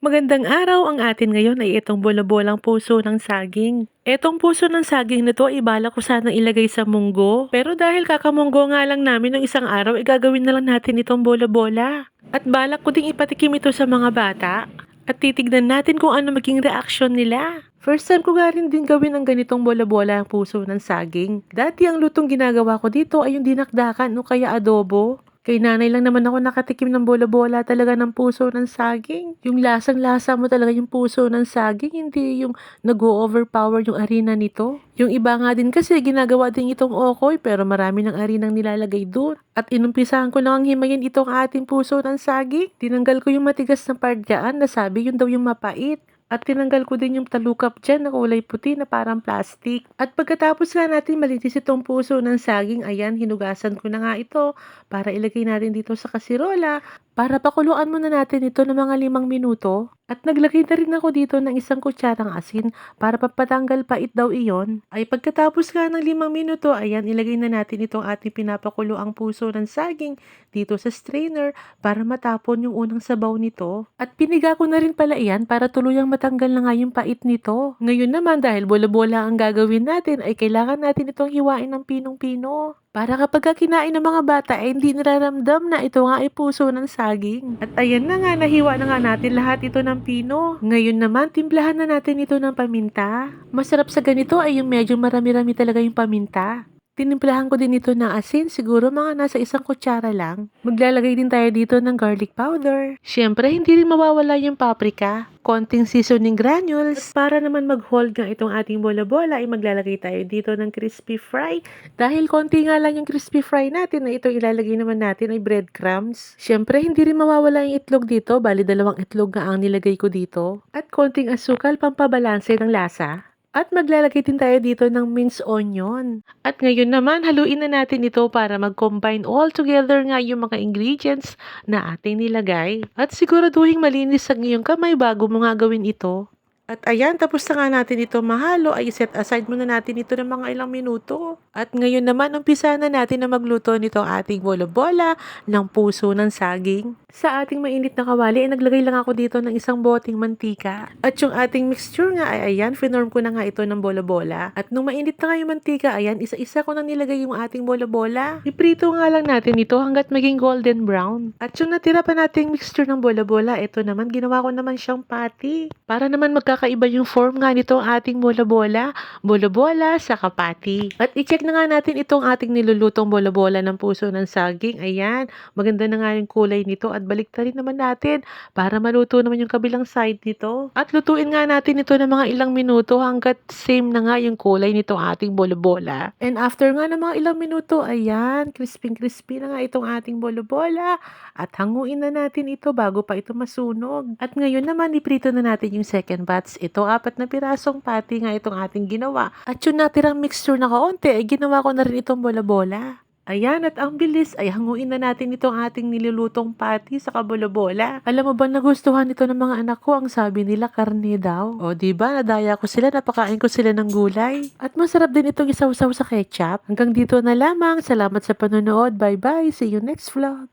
Magandang araw, ang atin ngayon ay itong bola-bolang puso ng saging. Etong puso ng saging na to ay balak ko sanang ilagay sa munggo. Pero dahil kakamunggo nga lang namin ng isang araw, gagawin na lang natin itong bola-bola. At balak ko ding ipatikim ito sa mga bata. At titignan natin kung ano maging reaksyon nila. First time ko nga rin din gawin ang ganitong bola-bola ang puso ng saging. Dati ang lutong ginagawa ko dito ay yung dinakdakan o kaya adobo. Kay nanay lang naman ako nakatikim ng bola-bola talaga ng puso ng saging. Yung lasang-lasa mo talaga yung puso ng saging, hindi yung nag-overpower yung arena nito. Yung iba nga din kasi ginagawa din itong okoy pero marami ng arinang nilalagay doon. At inumpisahan ko lang ang himayin itong ating puso ng saging. Tinanggal ko yung matigas na part dyan, nasabi yun daw yung mapait. At tinanggal ko din yung talukap dyan na kulay puti na parang plastic. At pagkatapos nga natin malinis itong puso ng saging, ayan, hinugasan ko na nga ito para ilagay natin dito sa kasirola. Para pakuluan muna natin ito ng mga 5 minuto. At naglagay na rin ako dito ng 1 kutsarang asin para papatanggal pait daw iyon. Ay pagkatapos nga ng 5 minuto, ayan, ilagay na natin itong ating pinapakuluang puso ng saging dito sa strainer para matapon yung unang sabaw nito. At piniga ko na rin pala iyan para tuluyang matanggal na nga yung pait nito. Ngayon naman dahil bola-bola ang gagawin natin ay kailangan natin itong hiwain ng pinong-pino. Para kapag kinain ng mga bata ay hindi nararamdam na ito nga ay puso ng saging. At ayan na nga, nahiwa na nga natin lahat ito ng pino. Ngayon naman, timplahan na natin ito ng paminta. Masarap sa ganito ay yung medyo marami-rami talaga yung paminta. Tinimplahan ko din ito ng asin, siguro mga nasa 1 kutsara lang. Maglalagay din tayo dito ng garlic powder. Siyempre, hindi rin mawawala yung paprika. Konting seasoning granules. At para naman mag-hold nga itong ating bola-bola, ay maglalagay tayo dito ng crispy fry. Dahil konti nga lang yung crispy fry natin, na ito ilalagay naman natin ay breadcrumbs. Siyempre, hindi rin mawawala yung itlog dito. Bali, 2 itlog nga ang nilagay ko dito. At konting asukal, pampabalanse ng lasa. At maglalagay din tayo dito ng minced onion. At ngayon naman, haluin na natin ito para mag-combine all together nga yung mga ingredients na ating nilagay. At siguraduhin malinis ang iyong kamay bago mo nga gawin ito. At ayan, tapos na nga natin ito mahalo, ay set aside muna natin ito ng mga ilang minuto. At ngayon naman, umpisa na natin na magluto nito ating bola-bola ng puso ng saging. Sa ating mainit na kawali, ay naglagay lang ako dito ng 1 boting mantika. At yung ating mixture nga ay ayan, finorm ko na nga ito ng bola-bola. At nung mainit na nga yung mantika, ayan, isa-isa ko nang nilagay yung ating bola-bola. Iprito nga lang natin ito hanggat maging golden brown. At yung natira pa nating mixture ng bola-bola, ito naman, ginawa ko naman siyang patty. Para naman magkakaiba yung form nga nito ang ating bola-bola. Bola-bola sa kapati. At i-check na nga natin itong ating nilulutong bola-bola ng puso ng saging. Ayan, maganda na nga yung kulay nito. At baliktarin naman natin para maluto naman yung kabilang side nito. At lutuin nga natin ito ng mga ilang minuto hanggat same na nga yung kulay nitong ating bola-bola. And after nga ng mga ilang minuto, ayan, crispy-crispy na nga itong ating bola-bola. At hanguin na natin ito bago pa ito masunog. At ngayon naman, iprito na natin yung second batch. Ito, 4 na pirasong patty nga itong ating ginawa. At yung natirang mixture na kaunti, ay ginawa ko na rin itong bola-bola. Ayan, at ang bilis ay hanguin na natin itong ating nilulutong patty sa kabola-bola. Alam mo ba nagustuhan ito ng mga anak ko? Ang sabi nila karne daw. O diba, nadaya ko sila, napakain ko sila ng gulay. At masarap din itong isawsaw sa ketchup. Hanggang dito na lamang. Salamat sa panonood. Bye-bye. See you next vlog.